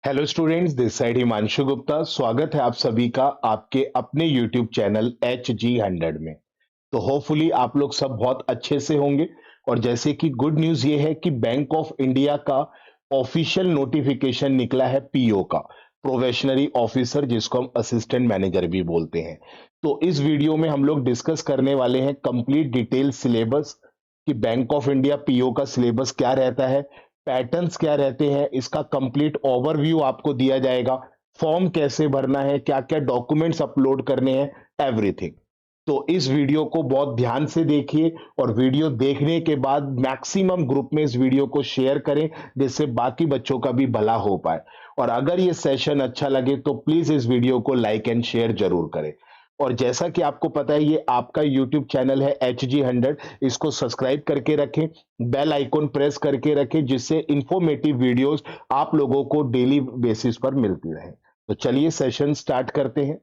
Hello students, this side Himanshu Gupta. स्वागत है आप सभी का आपके अपने यूट्यूब चैनल HG100 में। तो होपफुली आप लोग सब बहुत अच्छे से होंगे। और जैसे कि गुड न्यूज़ ये है कि बैंक ऑफ इंडिया का ऑफिशियल नोटिफिकेशन निकला है पीओ का, प्रोबेशनरी ऑफिसर, जिसको हम असिस्टेंट मैनेजर भी बोलते हैं। तो इस वीडियो में हम लोग डिस्कस करने वाले हैं कंप्लीट डिटेल सिलेबस कि बैंक ऑफ इंडिया पीओ का सिलेबस क्या रहता है, पैटर्न्स क्या रहते हैं, इसका कंप्लीट ओवरव्यू आपको दिया जाएगा, फॉर्म कैसे भरना है, क्या क्या डॉक्यूमेंट्स अपलोड करने हैं, एवरीथिंग। तो इस वीडियो को बहुत ध्यान से देखिए और वीडियो देखने के बाद मैक्सिमम ग्रुप में इस वीडियो को शेयर करें, जिससे बाकी बच्चों का भी भला हो पाए। और अगर ये सेशन अच्छा लगे तो प्लीज इस वीडियो को लाइक एंड शेयर जरूर करें। और जैसा कि आपको पता है, ये आपका यूट्यूब चैनल है HG100, इसको सब्सक्राइब करके रखें, बेल आइकॉन प्रेस करके रखें, जिससे इंफॉर्मेटिव वीडियोस आप लोगों को डेली बेसिस पर मिलती रहे। तो चलिए सेशन स्टार्ट करते हैं।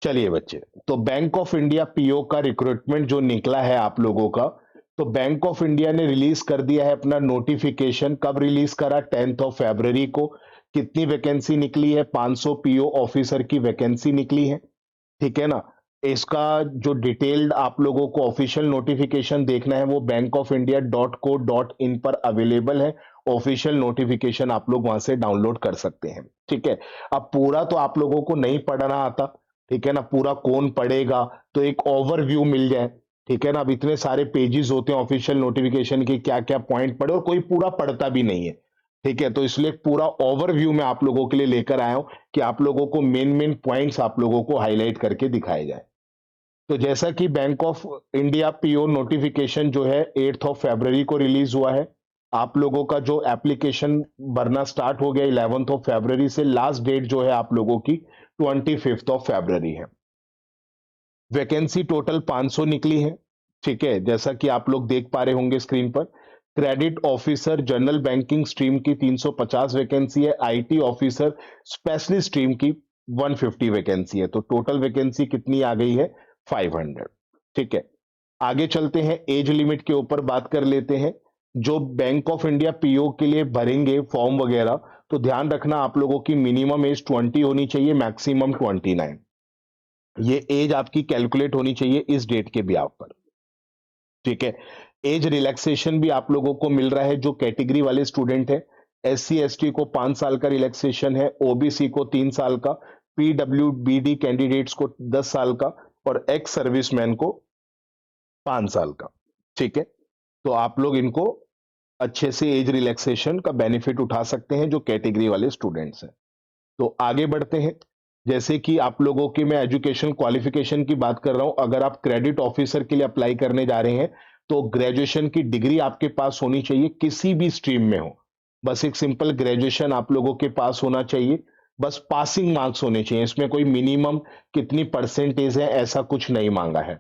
चलिए बच्चे, तो बैंक ऑफ इंडिया पीओ का रिक्रूटमेंट जो निकला है आप लोगों का, तो बैंक ऑफ इंडिया ने रिलीज कर दिया है अपना नोटिफिकेशन। कब रिलीज करा? 10 फरवरी को। कितनी वैकेंसी निकली है? 500 पीओ ऑफिसर की वैकेंसी निकली है। ठीक है ना। इसका जो डिटेल्ड आप लोगों को ऑफिशियल नोटिफिकेशन देखना है, वो bankofindia.co.in पर अवेलेबल है। ऑफिशियल नोटिफिकेशन आप लोग वहां से डाउनलोड कर सकते हैं। ठीक है। अब पूरा तो आप लोगों को नहीं पढ़ना आता, ठीक है ना, पूरा कौन पढ़ेगा, तो एक ओवरव्यू मिल जाए। ठीक है ना। अब इतने सारे पेजेस होते हैं ऑफिशियल नोटिफिकेशन के, क्या क्या पॉइंट पढ़े, और कोई पूरा पढ़ता भी नहीं है। ठीक है, तो इसलिए पूरा ओवरव्यू मैं आप लोगों के लिए लेकर आया हूं कि आप लोगों को मेन मेन पॉइंट्स आप लोगों को हाईलाइट करके दिखाए जाए। तो जैसा कि bank of India PO notification जो है 8 फरवरी को रिलीज हुआ है। आप लोगों का जो एप्लीकेशन भरना स्टार्ट हो गया 11 फरवरी से। लास्ट डेट जो है आप लोगों की 25 फरवरी है। वैकेंसी टोटल 500 निकली है। ठीक है, जैसा कि आप लोग देख पा रहे होंगे स्क्रीन पर। Credit officer general banking stream की 350 वैकेंसी है। आईटी ऑफिसर स्पेशलिस्ट स्ट्रीम की 150 वैकेंसी है। तो टोटल वैकेंसी कितनी आ गई है? 500। ठीक है, आगे चलते हैं, एज लिमिट के ऊपर बात कर लेते हैं। जो बैंक ऑफ इंडिया पीओ के लिए भरेंगे फॉर्म वगैरह, तो ध्यान रखना आप लोगों की मिनिमम एज 20 होनी चाहिए, मैक्सिमम 29। ये एज आपकी कैलकुलेट होनी चाहिए इस डेट के ब्याह पर। ठीक है। एज रिलैक्सेशन भी आप लोगों को मिल रहा है जो कैटेगरी वाले स्टूडेंट है। SC ST को 5 साल का रिलैक्सेशन है, ओबीसी को 3 साल का, PWBD कैंडिडेट्स को 10 साल का, और एक्स सर्विसमैन को 5 साल का। ठीक है, तो आप लोग इनको अच्छे से एज रिलैक्सेशन का बेनिफिट उठा सकते हैं जो कैटेगरी वाले स्टूडेंट्स हैं। तो आगे बढ़ते हैं। जैसे कि आप लोगों की मैं एजुकेशन क्वालिफिकेशन की बात कर रहा हूं, अगर आप क्रेडिट ऑफिसर के लिए अप्लाई करने जा रहे हैं तो ग्रेजुएशन की डिग्री आपके पास होनी चाहिए, किसी भी स्ट्रीम में हो। बस एक सिंपल ग्रेजुएशन आप लोगों के पास होना चाहिए। बस पासिंग मार्क्स होने चाहिए, इसमें कोई मिनिमम कितनी परसेंटेज है ऐसा कुछ नहीं मांगा है।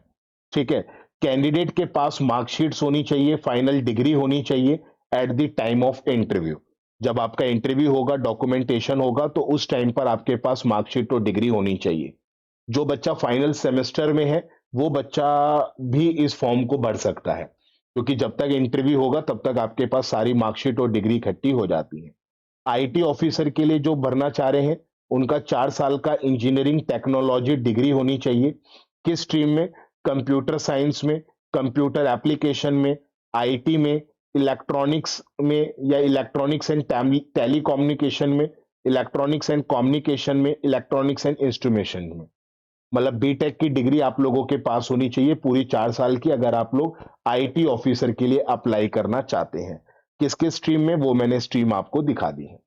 ठीक है। कैंडिडेट के पास मार्कशीट्स होनी चाहिए, फाइनल डिग्री होनी चाहिए at the time of interview. जब आपका इंटरव्यू होगा, डॉक्यूमेंटेशन होगा, तो उस टाइम पर आपके पास मार्कशीट और डिग्री होनी चाहिए। जो बच्चा फाइनल सेमेस्टर में है वो बच्चा भी इस फॉर्म को भर सकता है, क्योंकि जब तक इंटरव्यू होगा तब तक आपके पास सारी मार्कशीट और डिग्री इकट्ठी हो जाती है। आईटी ऑफिसर के लिए जो भरना चाह रहे हैं, उनका 4 साल का इंजीनियरिंग टेक्नोलॉजी डिग्री होनी चाहिए। किस स्ट्रीम में? कंप्यूटर साइंस में, कंप्यूटर एप्लीकेशन में, आईटी में, इलेक्ट्रॉनिक्स में, या इलेक्ट्रॉनिक्स एंड टेलीकम्युनिकेशन में, इलेक्ट्रॉनिक्स एंड कम्युनिकेशन में, इलेक्ट्रॉनिक्स एंड इंस्ट्रूमेंटेशन में। मतलब बीटेक की डिग्री आप लोगों के पास होनी चाहिए पूरी 4 साल की, अगर आप लोग आईटी ऑफिसर के लिए अप्लाई करना चाहते हैं। किस किस स्ट्रीम में, वो मैंने स्ट्रीम आपको दिखा दी है।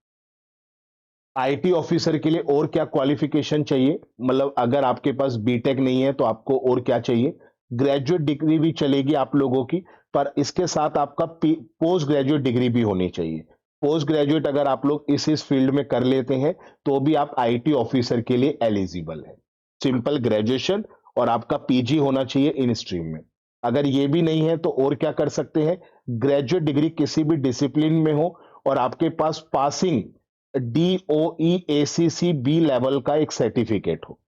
आईटी ऑफिसर के लिए और क्या क्वालिफिकेशन चाहिए, मतलब अगर आपके पास बीटेक नहीं है तो आपको और क्या चाहिए? ग्रेजुएट डिग्री भी चलेगी आप लोगों की, पर इसके साथ आपका पोस्ट ग्रेजुएट डिग्री भी होनी चाहिए। पोस्ट ग्रेजुएट अगर आप लोग इस फील्ड में कर लेते हैं तो भी आप आईटी ऑफिसर के लिए एलिजिबल है। सिंपल ग्रेजुएशन और आपका पीजी होना चाहिए इन स्ट्रीम में। अगर ये भी नहीं है तो और क्या कर सकते हैं? ग्रेजुएट डिग्री किसी भी डिसिप्लिन में हो और आपके पास passing DOE ACC B level का एक सर्टिफिकेट हो,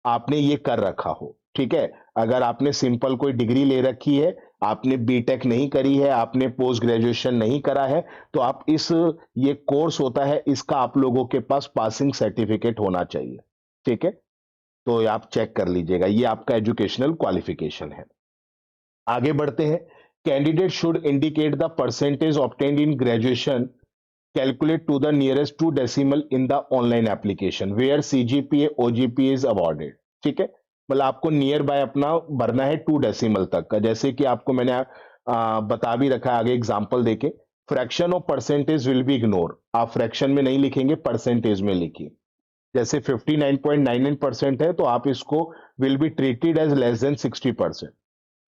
आपने ये कर रखा हो। ठीक है। अगर आपने सिंपल कोई डिग्री ले रखी है, आपने बीटेक नहीं करी है, आपने पोस्ट ग्रेजुएशन नहीं करा है, तो आप ये कोर्स होता है, इसका आप लोगों के पास पासिंग सर्टिफिकेट होना चाहिए। ठीक है, तो आप चेक कर लीजिएगा, ये आपका एजुकेशनल क्वालिफिकेशन है। आगे बढ़ते हैं। Candidate should indicate the percentage obtained in graduation, calculate to the nearest two decimal in the online application where CGPA OGPA is awarded. ठीक है, मतलब आपको नियर बाय अपना भरना है 2 डेसिमल तक का, जैसे कि आपको मैंने बता भी रखा है आगे एग्जांपल देके। Fraction of percentage will be ignore, आप फ्रैक्शन में नहीं लिखेंगे, परसेंटेज में लिखिए। जैसे 59.99% है तो आप इसको will be treated as less than 60%,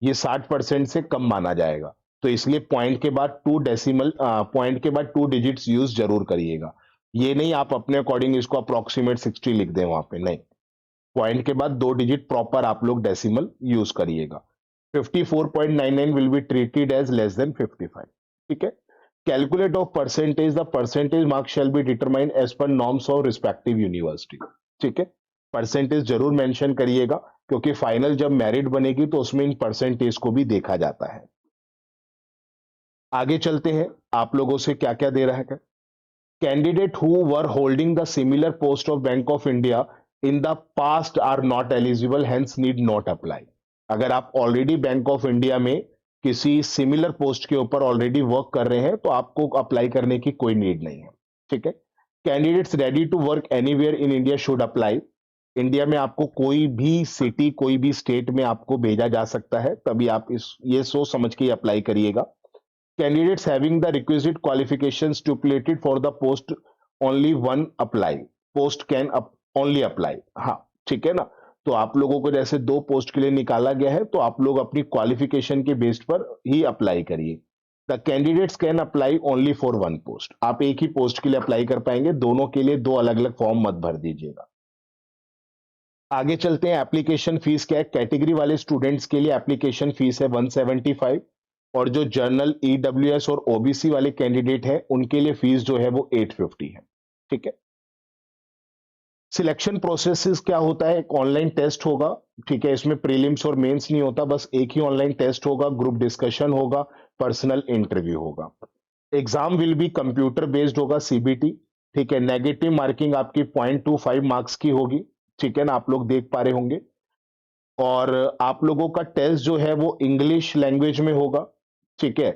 ये 60% से कम माना जाएगा। तो इसलिए पॉइंट के बाद 2 डिजिट्स यूज जरूर करिएगा। ये नहीं आप अपने अकॉर्डिंग इसको अप्रोक्सीमेट 60 लिख दें वहां पे, नहीं, पॉइंट के बाद 2 डिजिट प्रॉपर आप लोग डेसिमल यूज करिएगा। 54.99 will be treated as less than 55। ठीक है। Calculate of percentage, the percentage mark shall be determined as per norms of respective university. ठीक है, परसेंटेज जरूर मेंशन करिएगा, क्योंकि फाइनल जब मेरिट बनेगी तो उसमें इन परसेंटेज को भी देखा जाता है। आगे चलते हैं, आप लोगों से क्या क्या दे रहा है। Candidate who were holding the similar post of Bank of India in the past are not eligible, hence need not apply. अगर आप ऑलरेडी बैंक ऑफ इंडिया में किसी सिमिलर पोस्ट के ऊपर ऑलरेडी वर्क कर रहे हैं तो आपको अप्लाई करने की कोई नीड नहीं है। ठीक है। Candidates ready to work anywhere in India should apply. India में आपको कोई भी सिटी, कोई भी स्टेट में आपको भेजा जा सकता है, तभी आप ये सोच समझ के अप्लाई करिएगा। Candidates having the requisite qualification stipulated for the post only one apply, post can only apply. हाँ, ठीक है ना। तो आप लोगों को जैसे 2 पोस्ट के लिए निकाला गया है, तो आप लोग अपनी क्वालिफिकेशन के बेस पर ही अप्लाई करिए। The candidates can apply only for 1 post, आप एक ही पोस्ट के लिए अप्लाई कर पाएंगे, दोनों के लिए 2 अलग अलग फॉर्म मत भर दीजिएगा। आगे चलते हैं, एप्लीकेशन फीस क्या है। कैटेगरी वाले स्टूडेंट्स के लिए एप्लीकेशन फीस है 175, और जो जर्नल, ईडब्ल्यूएस और ओबीसी वाले कैंडिडेट हैं उनके लिए फीस जो है वो 850 है। ठीक है। सिलेक्शन प्रोसेस क्या होता है, एक ऑनलाइन टेस्ट होगा। ठीक है, इसमें प्रीलिम्स और मेंस नहीं होता, बस एक ही ऑनलाइन टेस्ट होगा, ग्रुप डिस्कशन होगा, पर्सनल इंटरव्यू होगा। Exam will be computer based होगा, सीबीटी। ठीक है, नेगेटिव मार्किंग आपकी 0.25 मार्क्स की होगी। ठीक है ना, आप लोग देख पा रहे होंगे। और आप लोगों का टेस्ट जो है वो इंग्लिश लैंग्वेज में होगा। ठीक है,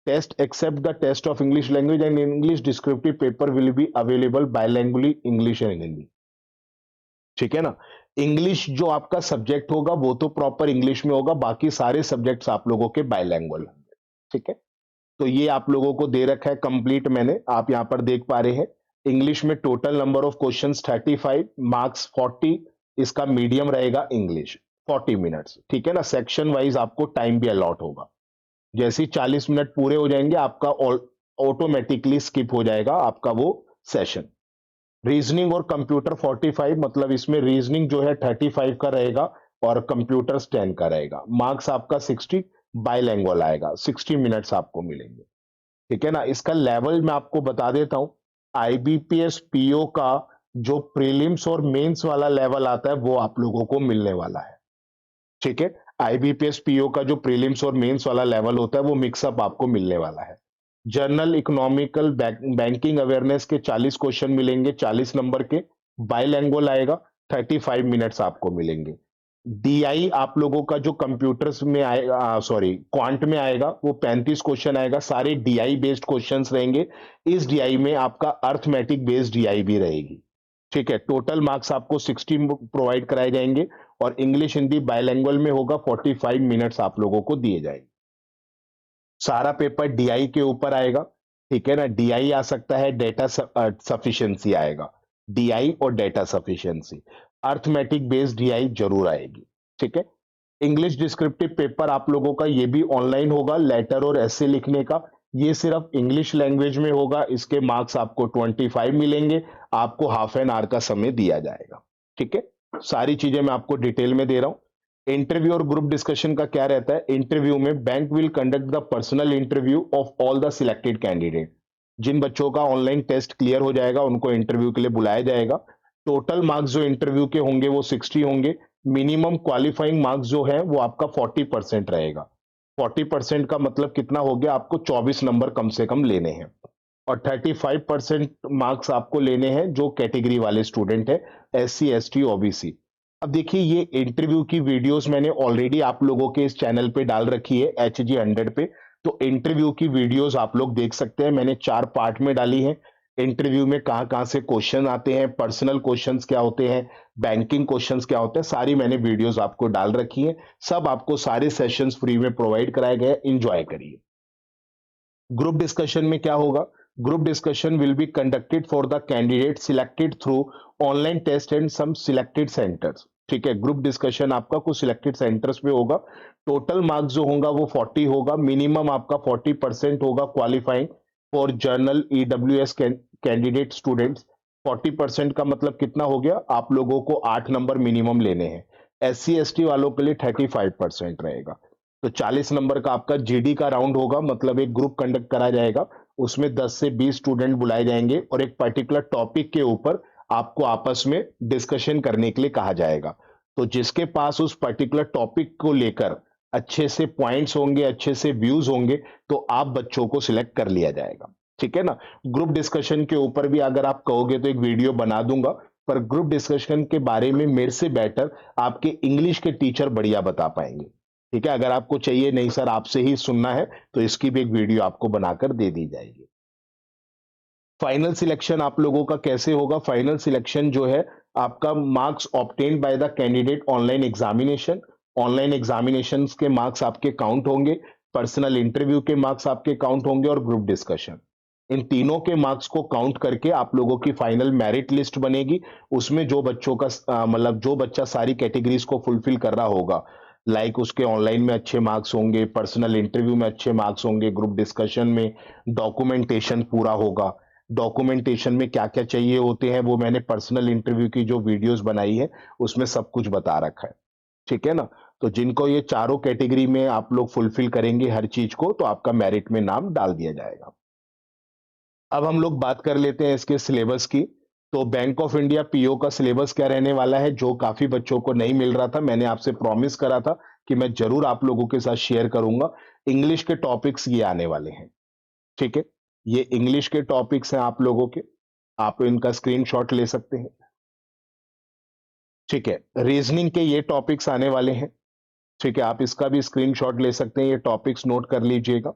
test except the test of English language and English descriptive paper will be available bilingually, English and Hindi. ठीक है ना। इंग्लिश जो आपका सब्जेक्ट होगा वो तो प्रॉपर इंग्लिश में होगा, बाकी सारे सब्जेक्ट्स आप लोगों के बायलैंग्वेज होंगे। ठीक है, तो ये आप लोगों को दे रखा है कंप्लीट, मैंने आप यहां पर देख पा रहे हैं। इंग्लिश में total number of questions 35, marks 40, इसका मीडियम रहेगा इंग्लिश, 40 मिनट्स। ठीक है ना, सेक्शन वाइज आपको टाइम भी अलॉट होगा। जैसे ही 40 मिनट पूरे हो जाएंगे आपका ऑटोमेटिकली स्किप हो जाएगा आपका वो सेशन। रीजनिंग और कंप्यूटर 45, मतलब इसमें रीजनिंग जो है 35 का रहेगा और कंप्यूटर 10 का रहेगा। मार्क्स आपका 60, बाइलैंग्वेज आएगा, 60 मिनट्स आपको मिलेंगे। ठीक है ना। इसका लेवल मैं आपको बता देता हूं, आईबीपीएस पीओ का जो प्रीलिम्स और मेंस वाला लेवल आता है वो आप लोगों को मिलने वाला है। ठीक है, आईबीपीएस पीओ का जो प्रीलिम्स और मेंस वाला लेवल होता है वो मिक्सअप आपको मिलने वाला है। जनरल इकोनॉमिकल बैंकिंग अवेयरनेस के 40 क्वेश्चन मिलेंगे, 40 नंबर के, बाइलैंग्वेज आएगा, 35 मिनट्स आपको मिलेंगे। डीआई आप लोगों का जो कंप्यूटर्स में आएगा, सॉरी क्वांट में आएगा, वो 35 क्वेश्चन आएगा, सारे डीआई बेस्ड क्वेश्चंस रहेंगे। इस डीआई में आपका अर्थमेटिक बेस्ड डीआई भी रहेगी। ठीक है, टोटल मार्क्स आपको 60 प्रोवाइड कराए जाएंगे और इंग्लिश हिंदी बाइलैंग्वेज में होगा, 45 मिनट्स आप लोगों को दिए जाएंगे। सारा पेपर डीआई के ऊपर आएगा। ठीक है ना, डीआई आ सकता है, डेटा सफिशिएंसी आएगा, डीआई और data sufficiency, arithmetic based DI जरूर आएगी। ठीक है, इंग्लिश डिस्क्रिप्टिव पेपर आप लोगों का ये भी ऑनलाइन होगा, लेटर और ऐसे लिखने का, ये सिर्फ इंग्लिश लैंग्वेज में होगा। इसके मार्क्स आपको 25 मिलेंगे, आपको हाफ एन आवर का समय दिया जाएगा। ठीक है, सारी चीजें मैं आपको डिटेल में दे रहा हूं। इंटरव्यू और ग्रुप डिस्कशन का क्या रहता है, इंटरव्यू में bank will conduct the personal interview of all the selected candidate. जिन बच्चों का ऑनलाइन टेस्ट क्लियर हो जाएगा उनको इंटरव्यू के लिए बुलाया जाएगा। टोटल मार्क्स जो इंटरव्यू के होंगे वो 60 होंगे, मिनिमम क्वालिफाइंग मार्क्स जो है वो आपका 40% रहेगा। 40% का मतलब कितना हो गया, आपको 24 नंबर कम से कम लेने हैं और 35% मार्क्स आपको लेने हैं जो कैटेगरी वाले स्टूडेंट है, एससी एसटी ओबीसी। अब देखिए ये इंटरव्यू की वीडियोस मैंने ऑलरेडी आप लोगों के इस चैनल पे डाल रखी है HG100 पे, तो इंटरव्यू की वीडियोस आप लोग देख सकते हैं। मैंने 4 पार्ट में डाली है। इंटरव्यू में कहाँ-कहाँ से क्वेश्चन आते हैं, पर्सनल क्वेश्चंस क्या होते हैं, बैंकिंग क्वेश्चंस क्या होते हैं, सारी मैंने वीडियोस आपको डाल रखी है। सब आपको सारे सेशंस फ्री में प्रोवाइड कराए गए, एंजॉय करिए। ग्रुप डिस्कशन में क्या होगा, group discussion will be conducted for the candidate selected through online test and some selected centres. ठीक है, ग्रुप डिस्कशन आपका कुछ सिलेक्टेड सेंटर्स पे होगा। टोटल मार्क्स जो होगा वो 40 होगा, मिनिमम आपका 40% होगा qualifying for journal EWS candidate students. 40% का मतलब कितना हो गया, आप लोगों को 8 नंबर मिनिमम लेने हैं। एससी एसटी वालों के लिए 35% रहेगा। तो 40 नंबर का आपका जीडी का राउंड होगा, मतलब एक ग्रुप कंडक्ट करा जाएगा, उसमें 10 से 20 स्टूडेंट बुलाए जाएंगे और एक पर्टिकुलर टॉपिक के ऊपर आपको आपस में डिस्कशन करने के लिए कहा जाएगा। तो जिसके पास उस पर्टिकुलर टॉपिक को लेकर अच्छे से पॉइंट्स होंगे, अच्छे से व्यूज होंगे, तो आप बच्चों को सिलेक्ट कर लिया जाएगा। ठीक है ना। ग्रुप डिस्कशन के ऊपर भी अगर आप कहोगे तो एक वीडियो बना दूंगा, पर ग्रुप डिस्कशन के बारे में मेरे से बेटर आपके इंग्लिश के टीचर बढ़िया बता पाएंगे। ठीक है, अगर आपको चाहिए नहीं सर आपसे ही सुनना है तो इसकी भी एक वीडियो आपको बनाकर दे दी जाएगी। फाइनल सिलेक्शन आप लोगों का कैसे होगा, फाइनल सिलेक्शन जो है आपका marks obtained by the candidate online examination. Online examination के मार्क्स आपके काउंट होंगे, पर्सनल इंटरव्यू के मार्क्स आपके काउंट होंगे और ग्रुप डिस्कशन। इन तीनों के मार्क्स को काउंट करके आप लोगों की फाइनल मेरिट लिस्ट बनेगी। उसमें जो बच्चों का मतलब जो बच्चा सारी कैटेगरीज को फुलफिल कर रहा होगा, लाइक उसके ऑनलाइन में अच्छे मार्क्स होंगे, पर्सनल इंटरव्यू में अच्छे मार्क्स होंगे, ग्रुप डिस्कशन में डॉक्यूमेंटेशन पूरा होगा। डॉक्यूमेंटेशन में क्या-क्या चाहिए होते हैं वो मैंने पर्सनल इंटरव्यू की जो वीडियोस बनाई है उसमें सब कुछ बता रखा है। ठीक है ना। तो जिनको ये चारों कैटेगरी में आप लोग फुलफिल करेंगे हर चीज को, तो आपका मेरिट में नाम डाल दिया जाएगा। अब हम लोग बात कर लेते हैं इसके सिलेबस की। तो बैंक ऑफ इंडिया पीओ का सिलेबस क्या रहने वाला है, जो काफी बच्चों को नहीं मिल रहा था, मैंने आपसे प्रॉमिस करा था कि मैं जरूर आप लोगों के साथ शेयर करूंगा। इंग्लिश के टॉपिक्स ये आने वाले हैं। ठीक है, ये इंग्लिश के टॉपिक्स हैं आप लोगों के, आप इनका स्क्रीनशॉट ले सकते हैं। ठीक है, रीजनिंग के ये टॉपिक्स आने वाले हैं। ठीक है, आप इसका भी स्क्रीनशॉट ले सकते हैं, ये टॉपिक्स नोट कर लीजिएगा।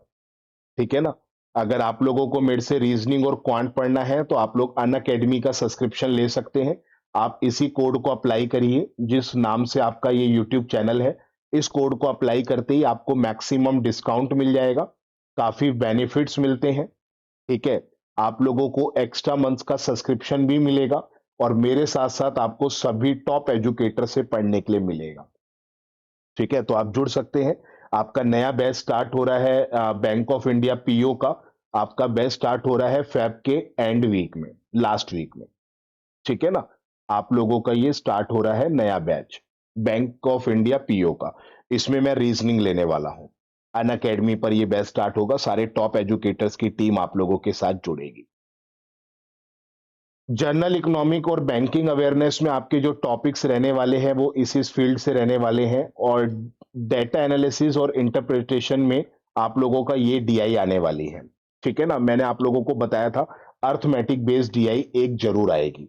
ठीक है ना। अगर आप लोगों को मेरे से रीजनिंग और क्वांट पढ़ना है तो आप लोग अन अकेडमी का सब्सक्रिप्शन ले सकते हैं। आप इसी कोड को अप्लाई करिए, जिस नाम से आपका ये यूट्यूब चैनल है, इस कोड को अप्लाई करते ही आपको मैक्सिमम डिस्काउंट मिल जाएगा, काफी बेनिफिट्स मिलते हैं। ठीक है, आप लोगों को एक्स्ट्रा मंथ्स का सब्सक्रिप्शन भी मिलेगा और मेरे साथ साथ आपको सभी टॉप एजुकेटर से पढ़ने के लिए मिलेगा। ठीक है, तो आप जुड़ सकते हैं। आपका नया बैच स्टार्ट हो रहा है बैंक ऑफ इंडिया पीओ का। आपका बैच स्टार्ट हो रहा है फेब के एंड वीक में, लास्ट वीक में। ठीक है ना। आप लोगों का ये स्टार्ट हो रहा है नया batch bank of India PO का। इसमें मैं रीजनिंग लेने वाला हूं। अन अकेडमी पर ये बैच स्टार्ट होगा, सारे टॉप एजुकेटर्स की टीम आप लोगों के साथ जुड़ेगी। जनरल इकोनॉमिक और बैंकिंग अवेयरनेस में आपके जो टॉपिक्स रहने वाले हैं वो इस फील्ड से रहने वाले हैं, और डेटा एनालिसिस और इंटरप्रिटेशन में आप लोगों का ये डीआई आने वाली है। ठीक है ना, मैंने आप लोगों को बताया था अर्थमेटिक बेस्ड डीआई एक जरूर आएगी।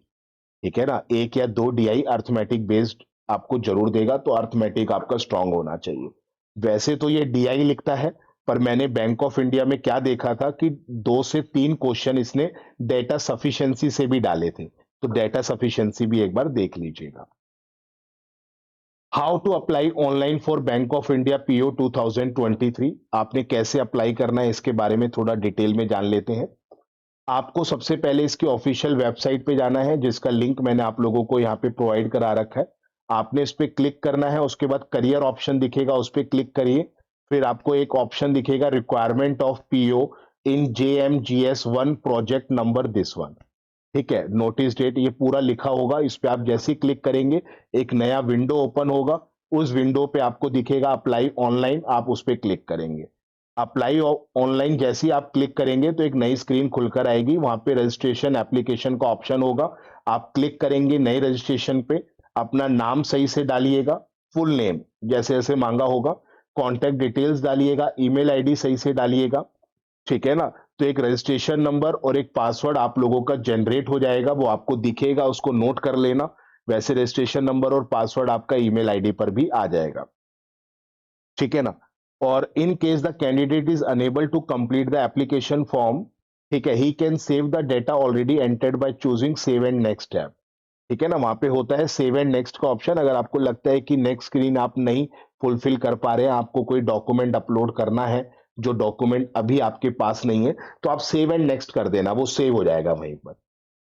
ठीक है ना, एक या दो डीआई अर्थमेटिक बेस्ड आपको जरूर देगा, तो अर्थमेटिक आपका स्ट्रांग होना चाहिए। वैसे तो ये डीआई लिखता है, पर मैंने बैंक ऑफ इंडिया में क्या देखा था कि 2 से 3 क्वेश्चन इसने डेटा सफिशिएंसी से भी डाले थे, तो डेटा सफिशिएंसी भी एक बार देख लीजिएगा। How to apply online for Bank of India PO 2023, आपने कैसे अप्लाई करना है इसके बारे में थोड़ा डिटेल में जान लेते हैं। आपको सबसे पहले इसकी ऑफिशियल वेबसाइट पे जाना है, जिसका लिंक मैंने आप लोगों को यहाँ पे प्रोवाइड करा रखा है। आपने इस पे क्लिक करना है, उसके बाद करियर ऑप्शन दिखेगा, उस पे क्लिक करिए। फिर आपको एक ऑप्शन दिखेगा requirement of PO in JMGS1 project number this one. ठीक है, नोटिस डेट ये पूरा लिखा होगा, इस पे आप जैसे ही क्लिक करेंगे एक नया विंडो ओपन होगा। उस विंडो पे आपको दिखेगा अप्लाई ऑनलाइन, आप उस पे क्लिक करेंगे। अप्लाई ऑनलाइन जैसे ही आप क्लिक करेंगे तो एक नई स्क्रीन खुलकर आएगी, वहां पे रजिस्ट्रेशन एप्लीकेशन का ऑप्शन होगा। आप क्लिक करेंगे नए रजिस्ट्रेशन पे, अपना नाम सही से डालिएगा, फुल नेम जैसे जैसे मांगा होगा, कॉन्टैक्ट डिटेल्स डालिएगा, ईमेल आईडी सही से डालिएगा, ठीक है ना। तो एक रजिस्ट्रेशन नंबर और एक पासवर्ड आप लोगों का जनरेट हो जाएगा, वो आपको दिखेगा, उसको नोट कर लेना। वैसे रजिस्ट्रेशन नंबर और पासवर्ड आपका ईमेल आईडी पर भी आ जाएगा, ठीक है ना। और in case the candidate is unable to complete the application form, ठीक है, he can save the data already entered by choosing save and next tab, ठीक है ना। वहां पे होता है सेव एंड नेक्स्ट का ऑप्शन। अगर आपको लगता है कि नेक्स्ट स्क्रीन आप नहीं फुलफिल कर पा रहे हैं, आपको कोई डॉक्यूमेंट अपलोड करना है जो डॉक्यूमेंट अभी आपके पास नहीं है, तो आप सेव एंड नेक्स्ट कर देना, वो सेव हो जाएगा वहीं पर।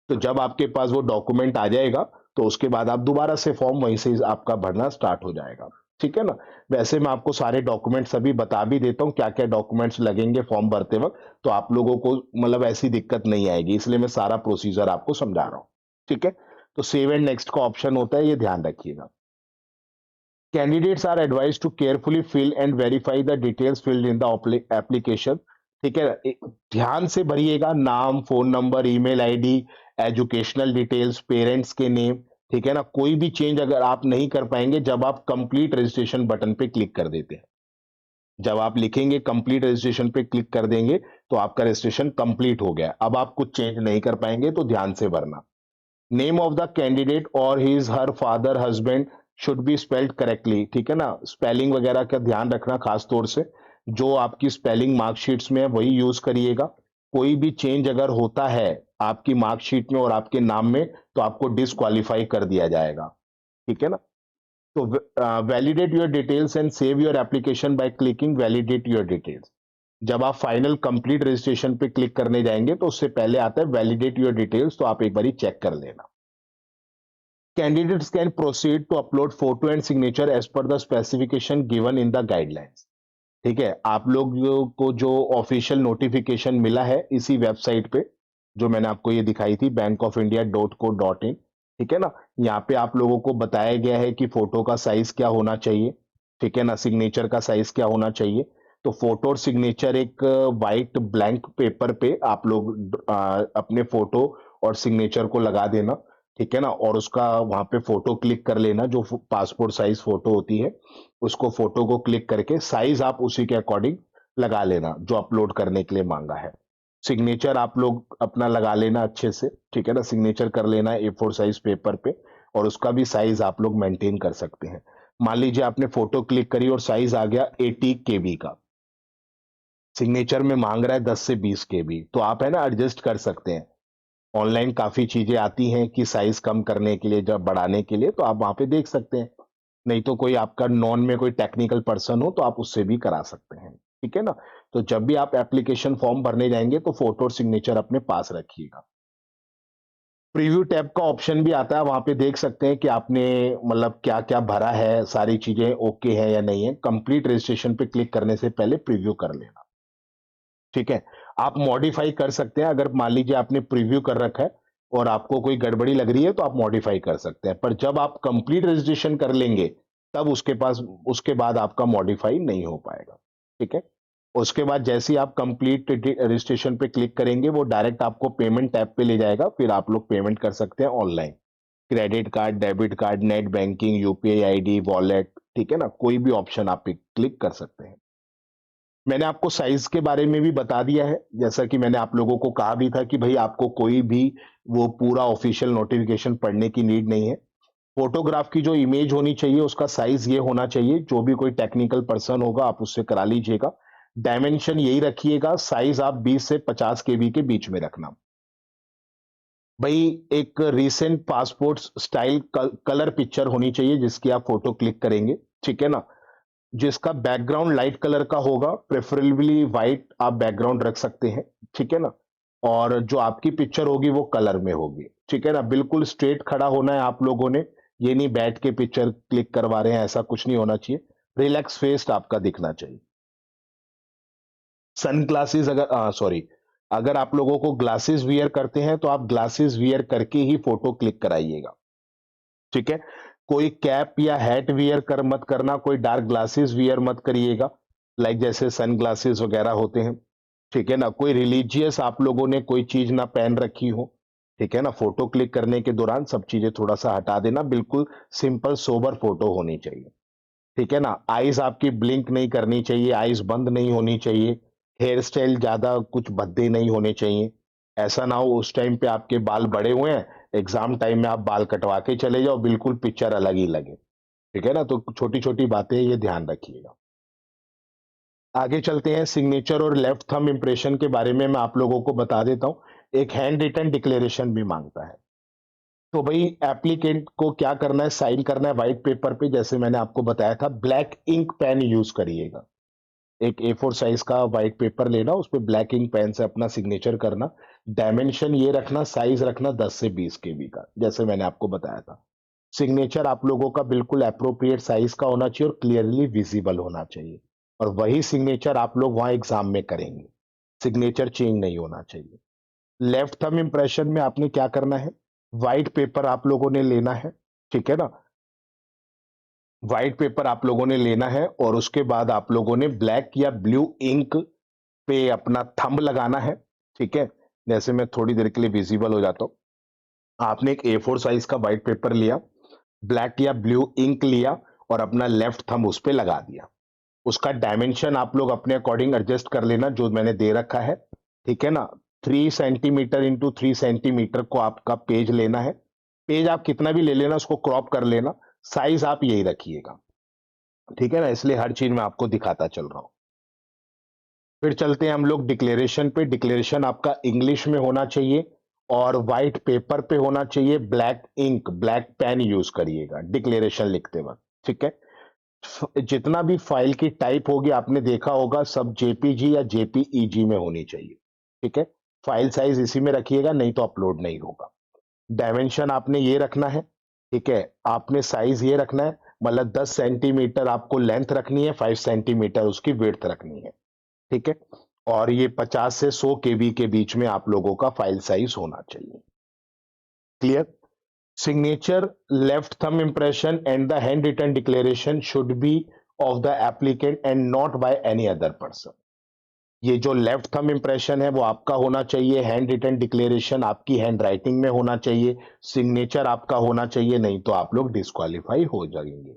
तो जब आपके पास वो डॉक्यूमेंट आ जाएगा तो उसके बाद आप दोबारा से फॉर्म वहीं से आपका भरना स्टार्ट हो जाएगा, ठीक है ना। वैसे मैं आपको सारे डॉक्यूमेंट्स अभी बता भी देता हूँ क्या क्या डॉक्यूमेंट्स लगेंगे फॉर्म भरते वक्त, तो आप लोगों को मतलब ऐसी दिक्कत नहीं आएगी, इसलिए मैं सारा प्रोसीजर आपको समझा रहा हूँ, ठीक है। तो सेव एंड नेक्स्ट का ऑप्शन होता है, ये ध्यान रखिएगा। Candidates are advise to carefully fill and verify the details filled in the application, ठीक है। ध्यान से भरिएगा, नाम, phone number, email ID, educational details, parents के नेम, ठीक है ना। कोई भी चेंज अगर आप नहीं कर पाएंगे जब आप कंप्लीट रजिस्ट्रेशन बटन पे क्लिक कर देते हैं, जब आप लिखेंगे कंप्लीट रजिस्ट्रेशन पे क्लिक कर देंगे तो आपका रजिस्ट्रेशन कंप्लीट हो गया। अब आप कुछ चेंज नहीं कर पाएंगे, तो ध्यान से भरना। नेम ऑफ द कैंडिडेट और his her father husband should be spelled correctly, ठीक है ना। स्पेलिंग वगैरह का ध्यान रखना, खास तौर से जो आपकी स्पेलिंग मार्कशीट्स में है वही यूज करिएगा। कोई भी चेंज अगर होता है आपकी मार्कशीट में और आपके नाम में तो आपको डिस्क्वालीफाई कर दिया जाएगा, ठीक है ना। तो validate your details and save your application by clicking validate your details. जब आप फाइनल कंप्लीट रजिस्ट्रेशन पे क्लिक करने जाएंगे तो उससे पहले आता है वैलिडेट योर डिटेल्स, तो आप एक बार चेक कर लेना। Candidates can proceed to upload photo and signature as per the specification given in the guidelines, ठीक है। आप लोग को जो ऑफिशियल नोटिफिकेशन मिला है इसी वेबसाइट पे, जो मैंने आपको ये दिखाई थी bankofindia.co.in, ठीक है ना। यहाँ पे आप लोगों को बताया गया है कि फोटो का साइज क्या होना चाहिए, ठीक है ना, सिग्नेचर का साइज क्या होना चाहिए। तो फोटो और सिग्नेचर एक वाइट ब्लैंक पेपर पे आप लोग अपने फोटो और सिग्नेचर को लगा देना, ठीक है ना। और उसका वहां पे फोटो क्लिक कर लेना, जो पासपोर्ट साइज फोटो होती है उसको फोटो को क्लिक करके साइज आप उसी के अकॉर्डिंग लगा लेना जो अपलोड करने के लिए मांगा है। सिग्नेचर आप लोग अपना लगा लेना अच्छे से, ठीक है ना। सिग्नेचर कर लेना A4 साइज पेपर पे, और उसका भी साइज आप लोग मेंटेन कर सकते हैं। मान लीजिए आपने फोटो क्लिक करी और साइज आ गया 80 KB का, सिग्नेचर में मांग रहा है 10 से 20 KB, तो आप है ना एडजस्ट कर सकते हैं। ऑनलाइन काफी चीजें आती हैं कि साइज कम करने के लिए, जब बढ़ाने के लिए, तो आप वहां पे देख सकते हैं। नहीं तो कोई आपका नॉन में कोई टेक्निकल पर्सन हो तो आप उससे भी करा सकते हैं, ठीक है ना। तो जब भी आप एप्लीकेशन फॉर्म भरने जाएंगे तो फोटो और सिग्नेचर अपने पास रखिएगा। प्रीव्यू टैब का ऑप्शन भी आता है, वहां पे देख सकते हैं कि आपने मतलब क्या क्या भरा है, सारी चीजें ओके है या नहीं है। कंप्लीट रजिस्ट्रेशन पे क्लिक करने से पहले प्रीव्यू कर लेना, ठीक है। आप मॉडिफाई कर सकते हैं, अगर मान लीजिए आपने प्रीव्यू कर रखा है और आपको कोई गड़बड़ी लग रही है तो आप मॉडिफाई कर सकते हैं, पर जब आप कंप्लीट रजिस्ट्रेशन कर लेंगे तब उसके बाद आपका मॉडिफाई नहीं हो पाएगा, ठीक है। उसके बाद जैसे ही आप कंप्लीट रजिस्ट्रेशन पे क्लिक करेंगे वो डायरेक्ट आपको पेमेंट टैब पे ले जाएगा, फिर आप लोग पेमेंट कर सकते हैं online, credit card, debit card, net banking, UPI ID, wallet, ठीक है ना। कोई भी ऑप्शन आप पे क्लिक कर सकते हैं। मैंने आपको साइज के बारे में भी बता दिया है, जैसा कि मैंने आप लोगों को कहा भी था कि भाई आपको कोई भी वो पूरा ऑफिशियल नोटिफिकेशन पढ़ने की नीड नहीं है। फोटोग्राफ की जो इमेज होनी चाहिए उसका साइज ये होना चाहिए, जो भी कोई टेक्निकल पर्सन होगा आप उससे करा लीजिएगा। डायमेंशन यही रखिएगा, साइज आप 20 से 50 KB के बीच में रखना। भाई एक recent passport style colour picture होनी चाहिए जिसकी आप फोटो क्लिक करेंगे, ठीक है ना। जिसका बैकग्राउंड लाइट कलर का होगा, प्रेफरेबली व्हाइट आप बैकग्राउंड रख सकते हैं, ठीक है ना। और जो आपकी पिक्चर होगी वो कलर में होगी, ठीक है ना। बिल्कुल स्ट्रेट खड़ा होना है आप लोगों ने, ये नहीं बैठ के पिक्चर क्लिक करवा रहे हैं, ऐसा कुछ नहीं होना चाहिए। रिलैक्स फेस आपका दिखना चाहिए। सन ग्लासेस अगर सॉरी, अगर आप लोगों को ग्लासेस वियर करते हैं तो आप ग्लासेस वियर करके ही फोटो क्लिक कराइएगा, ठीक है। कोई कैप या हैट वियर कर मत करना, कोई डार्क ग्लासेस वियर मत करिएगा, लाइक जैसे सन ग्लासेस वगैरह होते हैं, ठीक है ना। कोई रिलीजियस आप लोगों ने कोई चीज ना पहन रखी हो, ठीक है ना? फोटो क्लिक करने के दौरान सब चीजें थोड़ा सा हटा देना, बिल्कुल सिंपल सोबर फोटो होनी चाहिए। ठीक है ना? आईज आपकी ब्लिंक नहीं करनी चाहिए, आईज बंद नहीं होनी चाहिए, हेयर स्टाइल ज्यादा कुछ भद्दे नहीं होने चाहिए। ऐसा ना हो उस टाइम पे आपके बाल बड़े हुए हैं, एग्जाम टाइम में आप बाल कटवा के चले जाओ, बिल्कुल पिक्चर अलग ही लगे। ठीक है ना? तो छोटी छोटी बातें ये ध्यान रखिएगा। आगे चलते हैं, सिग्नेचर और लेफ्ट थंब इंप्रेशन के बारे में मैं आप लोगों को बता देता हूं। एक हैंड रिटन डिक्लेरेशन भी मांगता है। तो भाई एप्लीकेंट को क्या करना है, साइन करना है व्हाइट पेपर पे, जैसे मैंने आपको बताया था, ब्लैक इंक पेन यूज करिएगा। एक A4 साइज का व्हाइट पेपर लेना, उस पे ब्लैक इंक पेन से अपना सिग्नेचर करना। डायमेंशन ये रखना, साइज रखना 10 से 20 केबी का, जैसे मैंने आपको बताया था। सिग्नेचर आप लोगों का बिल्कुल एप्रोप्रिएट साइज का होना चाहिए और क्लियरली विजिबल होना चाहिए, और वही सिग्नेचर आप लोग वहां एग्जाम में करेंगे। सिग्नेचर चेंज नहीं होना चाहिए। लेफ्ट थंब इंप्रेशन में आपने क्या करना है, व्हाइट पेपर आप लोगों ने लेना है। ठीक है ना? व्हाइट पेपर आप लोगों ने लेना है और उसके बाद आप लोगों ने ब्लैक या ब्लू इंक पे अपना थंब लगाना है। ठीक है? जैसे मैं थोड़ी देर के लिए विजिबल हो जाता हूं। आपने एक A4 साइज का व्हाइट पेपर लिया, ब्लैक या ब्लू इंक लिया और अपना लेफ्ट थंब उस पे लगा दिया। उसका डायमेंशन आप लोग अपने अकॉर्डिंग एडजस्ट कर लेना, जो मैंने दे रखा है। ठीक है ना? 3 सेंटीमीटर इंटू 3 सेंटीमीटर को आपका पेज लेना है। पेज आप कितना भी ले लेना, उसको क्रॉप कर लेना। साइज आप यही रखिएगा। ठीक है ना? इसलिए हर चीज मैं आपको दिखाता चल रहा हूं। फिर चलते हैं हम लोग डिक्लेरेशन पे। डिक्लेरेशन आपका इंग्लिश में होना चाहिए और व्हाइट पेपर पे होना चाहिए, black ink, black pen use करिएगा डिक्लेरेशन लिखते वक्त। ठीक है? जितना भी फाइल की टाइप होगी आपने देखा होगा, सब जेपीजी या जेपीईजी में होनी चाहिए। ठीक है? फाइल साइज इसी में रखिएगा, नहीं तो अपलोड नहीं होगा। डायमेंशन आपने ये रखना है। ठीक है? आपने साइज ये रखना है, मतलब 10 सेंटीमीटर आपको लेंथ रखनी है, 5 सेंटीमीटर उसकी विड्थ रखनी है। ठीक है? और ये 50 से 100 केबी के बीच में आप लोगों का फाइल साइज होना चाहिए। Clear? Signature, left thumb impression and the handwritten declaration should be of the applicant and not by any other person. ये जो लेफ्ट थंब इंप्रेशन है वो आपका होना चाहिए, हैंड रिटन डिक्लेरेशन आपकी हैंड राइटिंग में होना चाहिए, सिग्नेचर आपका होना चाहिए, नहीं तो आप लोग डिस्क्वालीफाई हो जाएंगे।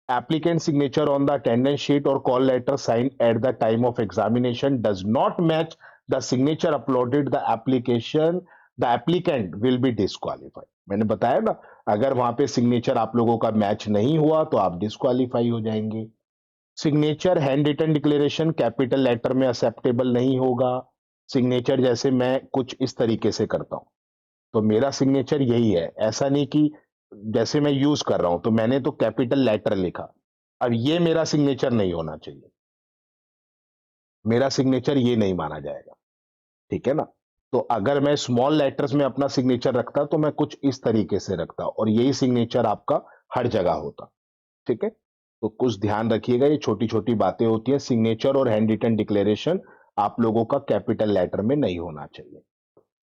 Applicant signature on the attendance sheet or call letter signed at the time of examination does not match the signature uploaded, the applicant will be disqualified. मैंने बताया ना, अगर वहां पे सिग्नेचर आप लोगों का मैच नहीं हुआ तो आप डिस्क्वालीफाई हो जाएंगे। Signature handwritten declaration capital letter में एक्सेप्टेबल नहीं होगा। सिग्नेचर जैसे मैं कुछ इस तरीके से करता हूं, तो मेरा सिग्नेचर यही है, ऐसा नहीं कि जैसे मैं यूज कर रहा हूं तो मैंने तो कैपिटल लेटर लिखा, अब ये मेरा सिग्नेचर नहीं होना चाहिए। मेरा सिग्नेचर ये नहीं माना जाएगा। ठीक है ना? तो अगर मैं स्मॉल लेटर्स में अपना सिग्नेचर रखता तो मैं कुछ इस तरीके से रखता और यही सिग्नेचर आपका हर जगह होता। ठीक है? तो कुछ ध्यान रखिएगा, ये छोटी छोटी बातें होती है। सिग्नेचर और हैंड रिटन डिक्लेरेशन आप लोगों का कैपिटल लेटर में नहीं होना चाहिए।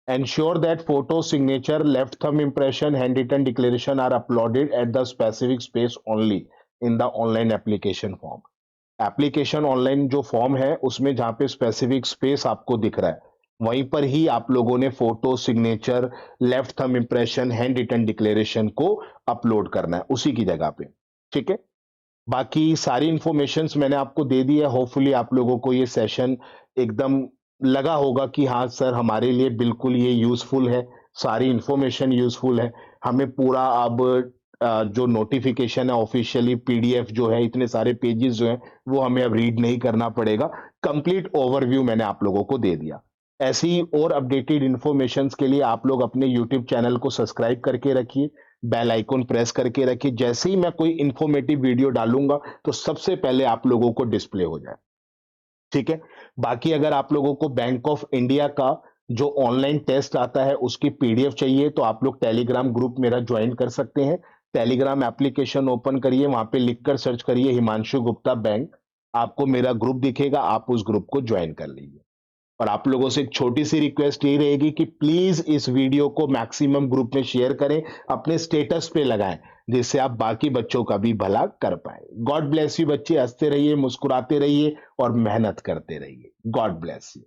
Ensure that photo, signature, left thumb impression, handwritten declaration are uploaded at the specific space only in the online application form. Application online जो फॉर्म है उसमें जहां पे स्पेसिफिक स्पेस आपको दिख रहा है, वहीं पर ही आप लोगों ने photo, signature, left thumb impression, handwritten declaration को अपलोड करना है उसी की जगह पे। ठीक है? बाकी सारी इंफॉर्मेशंस मैंने आपको दे दी है। होपफुली आप लोगों को ये सेशन एकदम लगा होगा कि हाँ सर, हमारे लिए बिल्कुल ये यूजफुल है, सारी इंफॉर्मेशन यूजफुल है। हमें पूरा अब जो नोटिफिकेशन है ऑफिशियली, पीडीएफ जो है, इतने सारे पेजेस जो हैं वो हमें अब रीड नहीं करना पड़ेगा। कंप्लीट ओवरव्यू मैंने आप लोगों को दे दिया। ऐसी और अपडेटेड इंफॉर्मेशंस के लिए आप लोग अपने यूट्यूब चैनल को सब्सक्राइब करके रखिए, बेल आइकन प्रेस करके रखिए, जैसे ही मैं कोई इंफॉर्मेटिव वीडियो डालूंगा तो सबसे पहले आप लोगों को डिस्प्ले हो जाए। ठीक है? बाकी अगर आप लोगों को बैंक ऑफ इंडिया का जो ऑनलाइन टेस्ट आता है उसकी पीडीएफ चाहिए तो आप लोग टेलीग्राम ग्रुप मेरा ज्वाइन कर सकते हैं। टेलीग्राम एप्लीकेशन ओपन करिए, वहां पे लिखकर सर्च करिए हिमांशु गुप्ता बैंक, आपको मेरा ग्रुप दिखेगा, आप उस ग्रुप को ज्वाइन कर लीजिए। और आप लोगों से एक छोटी सी रिक्वेस्ट ये रहेगी कि प्लीज इस वीडियो को मैक्सिमम ग्रुप में शेयर करें, अपने स्टेटस पे लगाएं, जिससे आप बाकी बच्चों का भी भला कर पाए। गॉड ब्लेस यू बच्चे, हंसते रहिए, मुस्कुराते रहिए और मेहनत करते रहिए। God bless you.